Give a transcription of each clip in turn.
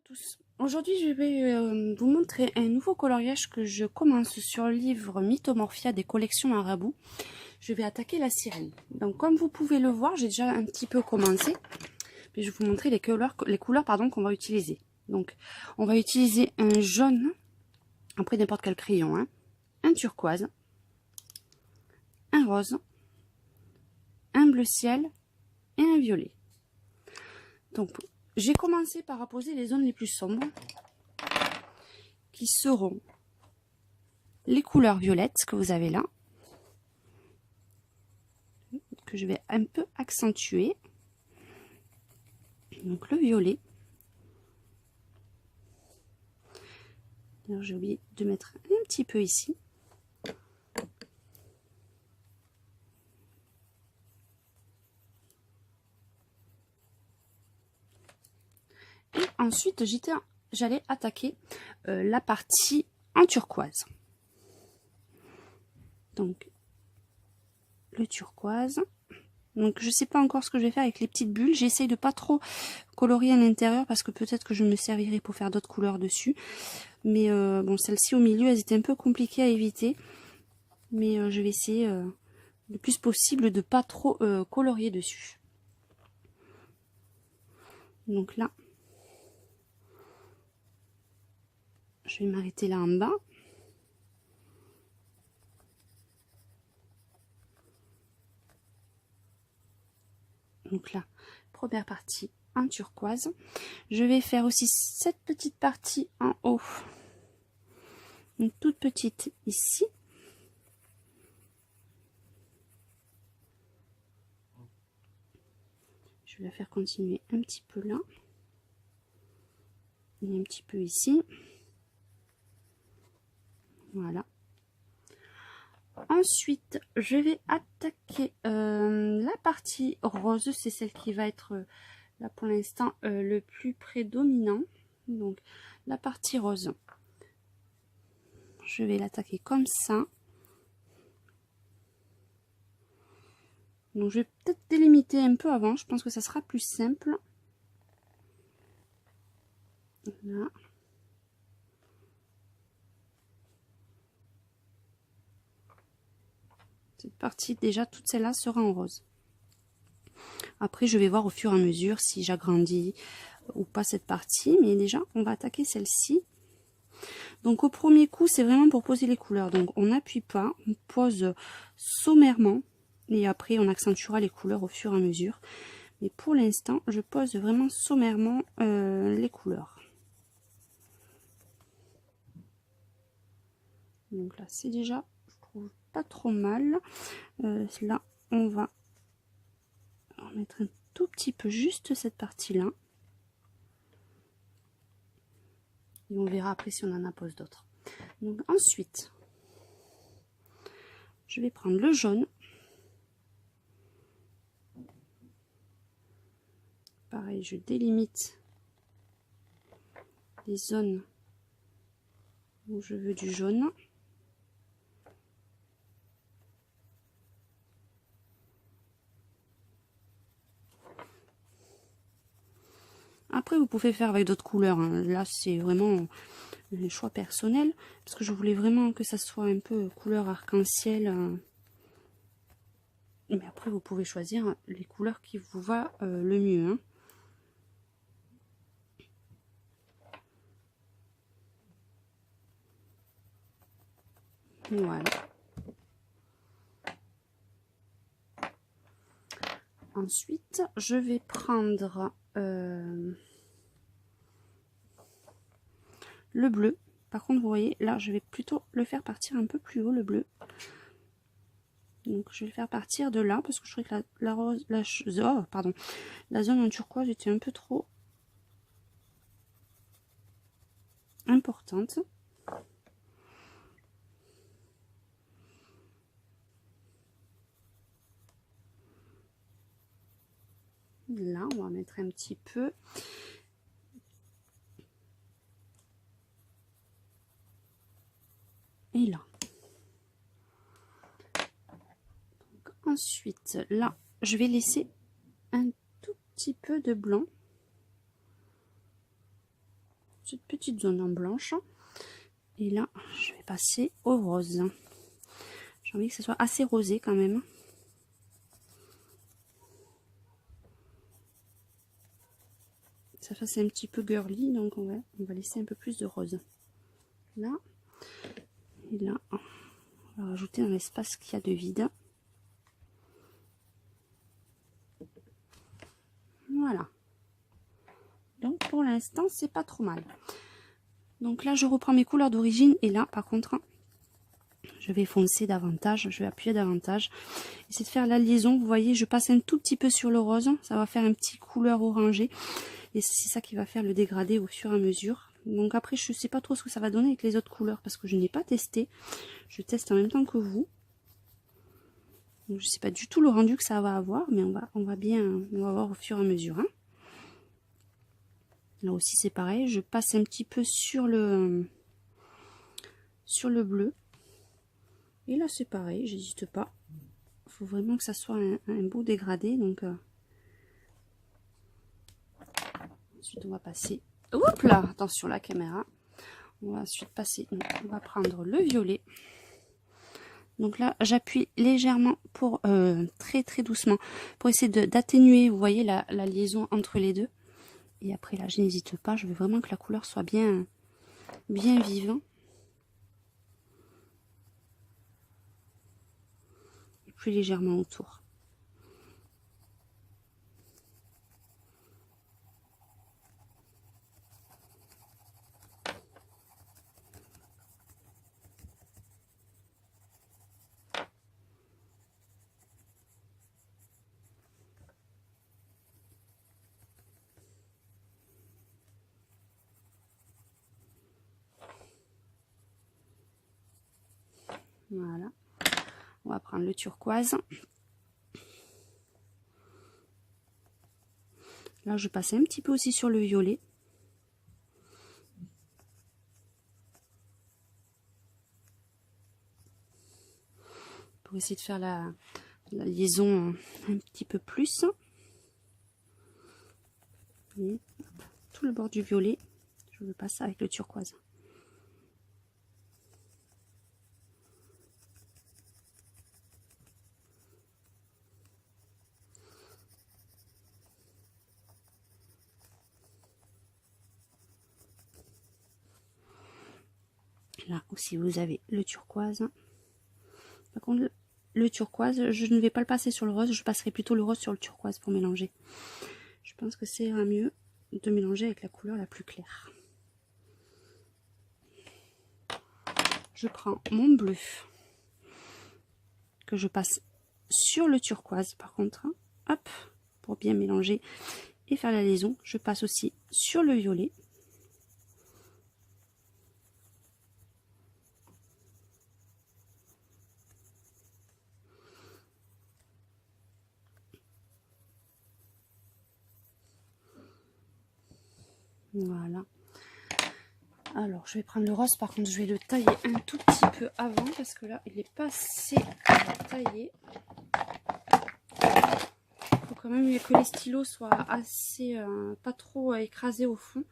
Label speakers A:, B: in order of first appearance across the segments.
A: Tous. Aujourd'hui, je vais vous montrer un nouveau coloriage que je commence sur le livre Mythomorphia des collections Marabout. Je vais attaquer la sirène. Donc, comme vous pouvez le voir, j'ai déjà un petit peu commencé. Puis je vais vous montrer les couleurs qu'on va utiliser. Donc, on va utiliser un jaune, après n'importe quel crayon, hein, un turquoise, un rose, un bleu ciel et un violet. Donc, j'ai commencé par apposer les zones les plus sombres, qui seront les couleurs violettes que vous avez là, que je vais un peu accentuer. Donc le violet. Alors j'ai oublié de mettre un petit peu ici. Et ensuite j'allais attaquer la partie en turquoise. Donc le turquoise. Donc je sais pas encore ce que je vais faire avec les petites bulles. J'essaye de pas trop colorier à l'intérieur parce que peut-être que je me servirai pour faire d'autres couleurs dessus. Mais bon, celles-ci au milieu, elles étaient un peu compliquées à éviter. Mais je vais essayer le plus possible de pas trop colorier dessus. Donc là, je vais m'arrêter là en bas. Donc là, première partie en turquoise. Je vais faire aussi cette petite partie en haut. Une toute petite ici. Je vais la faire continuer un petit peu là. Et un petit peu ici. Voilà. Ensuite, je vais attaquer la partie rose. C'est celle qui va être là pour l'instant le plus prédominant. Donc, la partie rose. Je vais l'attaquer comme ça. Donc, je vais peut-être délimiter un peu avant. Je pense que ça sera plus simple. Là. Cette partie, déjà, toute celle-là sera en rose. Après, je vais voir au fur et à mesure si j'agrandis ou pas cette partie. Mais déjà, on va attaquer celle-ci. Donc, au premier coup, c'est vraiment pour poser les couleurs. Donc, on n'appuie pas, on pose sommairement. Et après, on accentuera les couleurs au fur et à mesure. Mais pour l'instant, je pose vraiment sommairement les couleurs. Donc là, c'est déjà, je trouve, pas trop mal. Là, on va mettre un tout petit peu juste cette partie-là. Et on verra après si on en appose d'autres. Donc ensuite, je vais prendre le jaune. Pareil, je délimite les zones où je veux du jaune. Après, vous pouvez faire avec d'autres couleurs, hein. Là, c'est vraiment un choix personnel. Parce que je voulais vraiment que ça soit un peu couleur arc-en-ciel. Mais après, vous pouvez choisir les couleurs qui vous va le mieux, hein. Voilà. Ensuite, je vais prendre le bleu. Par contre, vous voyez, là, je vais plutôt le faire partir un peu plus haut, le bleu. Donc, je vais le faire partir de là, parce que je trouvais que la zone en turquoise était un peu trop importante. Là, on va mettre un petit peu. Et là. Donc, ensuite, là, je vais laisser un tout petit peu de blanc. cette petite zone en blanche. Et là, je vais passer au rose. J'ai envie que ce soit assez rosé quand même. Ça fasse un petit peu girly, donc on va laisser un peu plus de rose. Là, et là, on va rajouter dans l'espace qu'il y a de vide. Voilà. Donc pour l'instant, c'est pas trop mal. Donc là, je reprends mes couleurs d'origine et là, par contre, je vais foncer davantage, je vais appuyer davantage. Essayer de faire la liaison. Vous voyez, je passe un tout petit peu sur le rose, ça va faire un petit couleur orangé. Et c'est ça qui va faire le dégradé au fur et à mesure. Donc après, je ne sais pas trop ce que ça va donner avec les autres couleurs parce que je n'ai pas testé. Je teste en même temps que vous. Donc, je ne sais pas du tout le rendu que ça va avoir, mais on va voir au fur et à mesure. Hein. Là aussi, c'est pareil. Je passe un petit peu sur le bleu. Et là, c'est pareil, j'hésite pas. Il faut vraiment que ça soit un beau dégradé. Donc, ensuite, on va passer... Oups là, attention la caméra. On va ensuite passer... Donc, on va prendre le violet. Donc là, j'appuie légèrement pour très doucement pour essayer d'atténuer, vous voyez, la liaison entre les deux. Et après, là, je n'hésite pas. Je veux vraiment que la couleur soit bien vive. Et puis légèrement autour. Voilà. On va prendre le turquoise. Là, je passe un petit peu aussi sur le violet. Pour essayer de faire la liaison un petit peu plus. Et tout le bord du violet, je veux passer avec le turquoise. Là aussi, vous avez le turquoise. Par contre, le turquoise, je ne vais pas le passer sur le rose, je passerai plutôt le rose sur le turquoise pour mélanger. Je pense que c'est mieux de mélanger avec la couleur la plus claire. Je prends mon bleu que je passe sur le turquoise par contre, hop, pour bien mélanger et faire la liaison. Je passe aussi sur le violet. Voilà. Alors, je vais prendre le rose. Par contre, je vais le tailler un tout petit peu avant parce que là, il n'est pas assez taillé. Il faut quand même que les stylos soient assez, pas trop écrasés au fond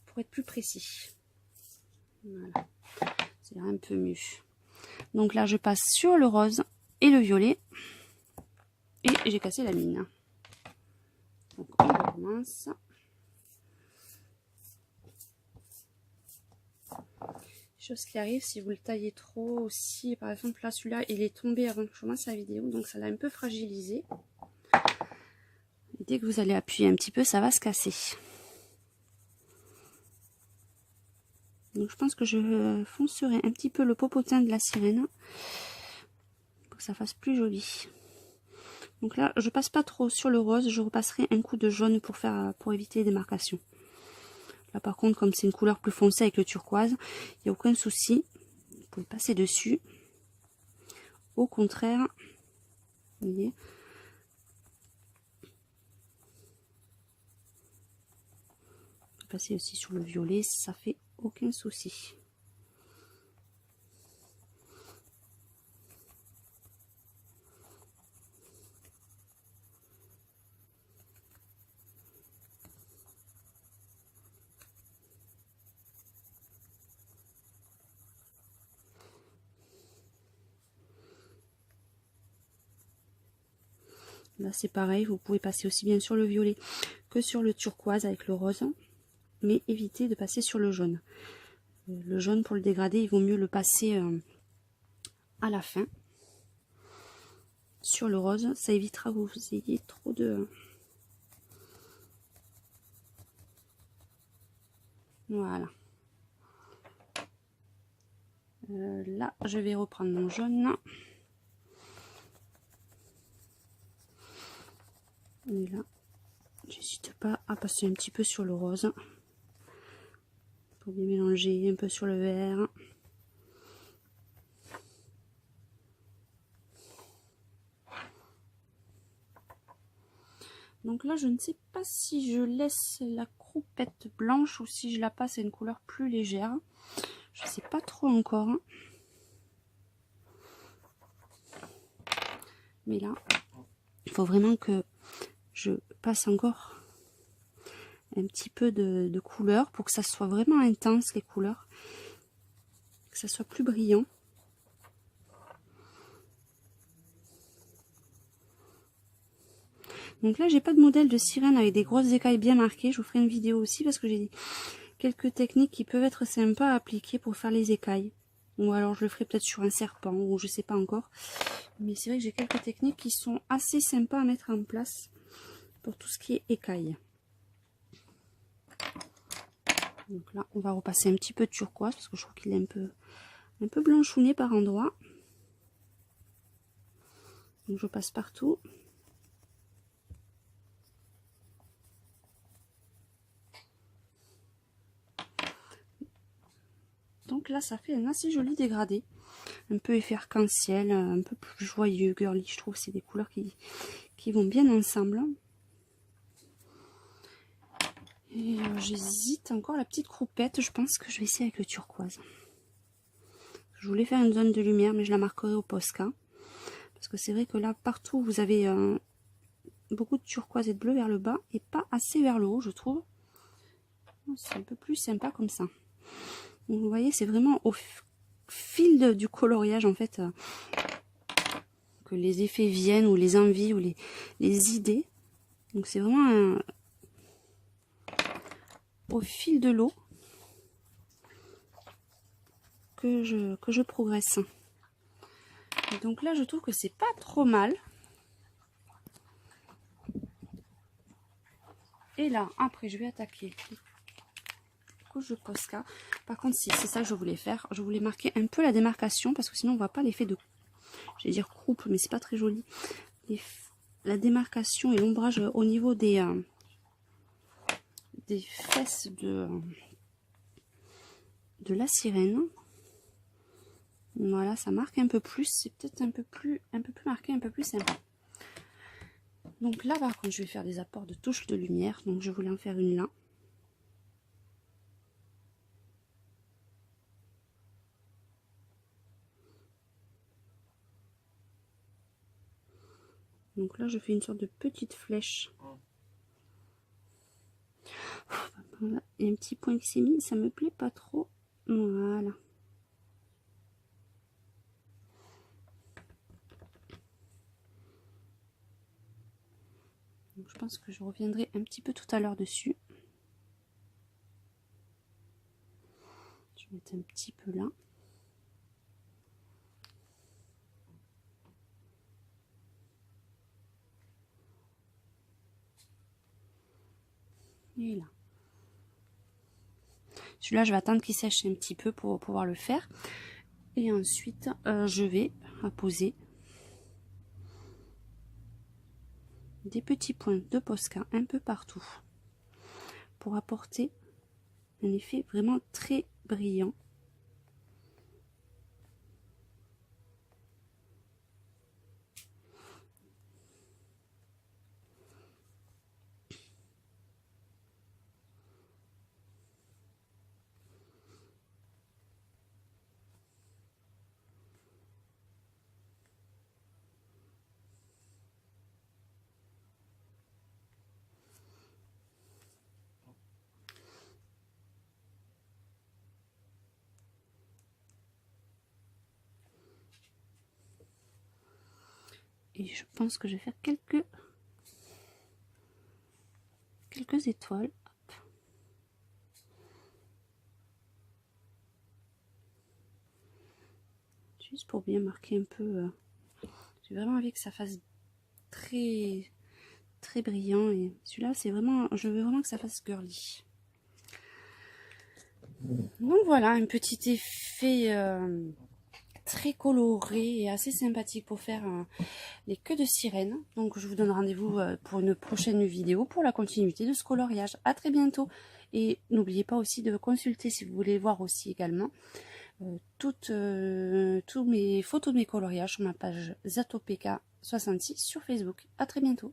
A: pour être plus précis. Voilà, c'est un peu mieux. Donc là, je passe sur le rose et le violet et j'ai cassé la mine. Donc, on recommence. Chose qui arrive si vous le taillez trop aussi, par exemple là celui-là il est tombé avant que je commence la vidéo, donc ça l'a un peu fragilisé. Et dès que vous allez appuyer un petit peu, ça va se casser. Donc je pense que je foncerai un petit peu le popotin de la sirène pour que ça fasse plus joli. Donc là je passe pas trop sur le rose, je repasserai un coup de jaune pour éviter les démarcations. Là par contre, comme c'est une couleur plus foncée avec le turquoise, il n'y a aucun souci. Vous pouvez passer dessus. Au contraire, vous voyez. Vous pouvez passer aussi sur le violet, ça fait aucun souci. Là c'est pareil, vous pouvez passer aussi bien sur le violet que sur le turquoise avec le rose, mais évitez de passer sur le jaune. Le jaune, pour le dégrader, il vaut mieux le passer à la fin. Sur le rose, ça évitera que vous ayez trop de... Voilà. Là, je vais reprendre mon jaune. Et là, j'hésite pas à passer un petit peu sur le rose. Pour bien mélanger un peu sur le vert. Donc là, je ne sais pas si je laisse la croupette blanche ou si je la passe à une couleur plus légère. Je sais pas trop encore. Mais là, il faut vraiment que je passe encore un petit peu de couleur pour que ça soit vraiment intense, les couleurs. Que ça soit plus brillant. Donc là, j'ai pas de modèle de sirène avec des grosses écailles bien marquées. Je vous ferai une vidéo aussi parce que j'ai quelques techniques qui peuvent être sympas à appliquer pour faire les écailles. Ou alors je le ferai peut-être sur un serpent ou je sais pas encore. Mais c'est vrai que j'ai quelques techniques qui sont assez sympas à mettre en place pour tout ce qui est écailles. Donc là, on va repasser un petit peu de turquoise parce que je trouve qu'il est un peu blanchouné par endroits. Donc je passe partout. Donc là, ça fait un assez joli dégradé. Un peu effet arc-en-ciel, un peu plus joyeux, girly. Je trouve que c'est des couleurs qui vont bien ensemble. Et j'hésite encore la petite croupette. Je pense que je vais essayer avec le turquoise. Je voulais faire une zone de lumière, mais je la marquerai au Posca. Parce que c'est vrai que là, partout, vous avez beaucoup de turquoise et de bleu vers le bas. Et pas assez vers le haut, je trouve. C'est un peu plus sympa comme ça. Donc, vous voyez, c'est vraiment au fil du coloriage, en fait, que les effets viennent, ou les envies, ou les idées. Donc c'est vraiment au fil de l'eau que je progresse. Et donc là, je trouve que c'est pas trop mal. Et là, après, je vais attaquer couche de Posca. Par contre, si c'est ça que je voulais faire, je voulais marquer un peu la démarcation parce que sinon on voit pas l'effet de, je vais dire croupe, mais c'est pas très joli. La démarcation et l'ombrage au niveau des fesses de la sirène. Voilà, ça marque un peu plus, c'est peut-être un peu plus marqué, un peu plus sympa. Donc là, par contre, je vais faire des apports de touches de lumière. Donc je voulais en faire une là. Donc là, je fais une sorte de petite flèche. Voilà. Il y a un petit point qui s'est mis, ça me plaît pas trop. Voilà. Donc, je pense que je reviendrai un petit peu tout à l'heure dessus. Je vais mettre un petit peu là. Et là. Celui-là, je vais attendre qu'il sèche un petit peu pour pouvoir le faire. Et ensuite, je vais apposer des petits points de Posca un peu partout pour apporter un effet vraiment très brillant. Et je pense que je vais faire quelques quelques étoiles. Hop. Juste pour bien marquer un peu. J'ai vraiment envie que ça fasse très très brillant, et celui-là c'est vraiment, je veux vraiment que ça fasse girly. Donc voilà, un petit effet très coloré et assez sympathique pour faire les queues de sirène. Donc je vous donne rendez-vous pour une prochaine vidéo pour la continuité de ce coloriage. À très bientôt, et n'oubliez pas aussi de consulter, si vous voulez voir aussi également toutes mes photos de mes coloriages sur ma page Zatopeka66 sur Facebook. À très bientôt.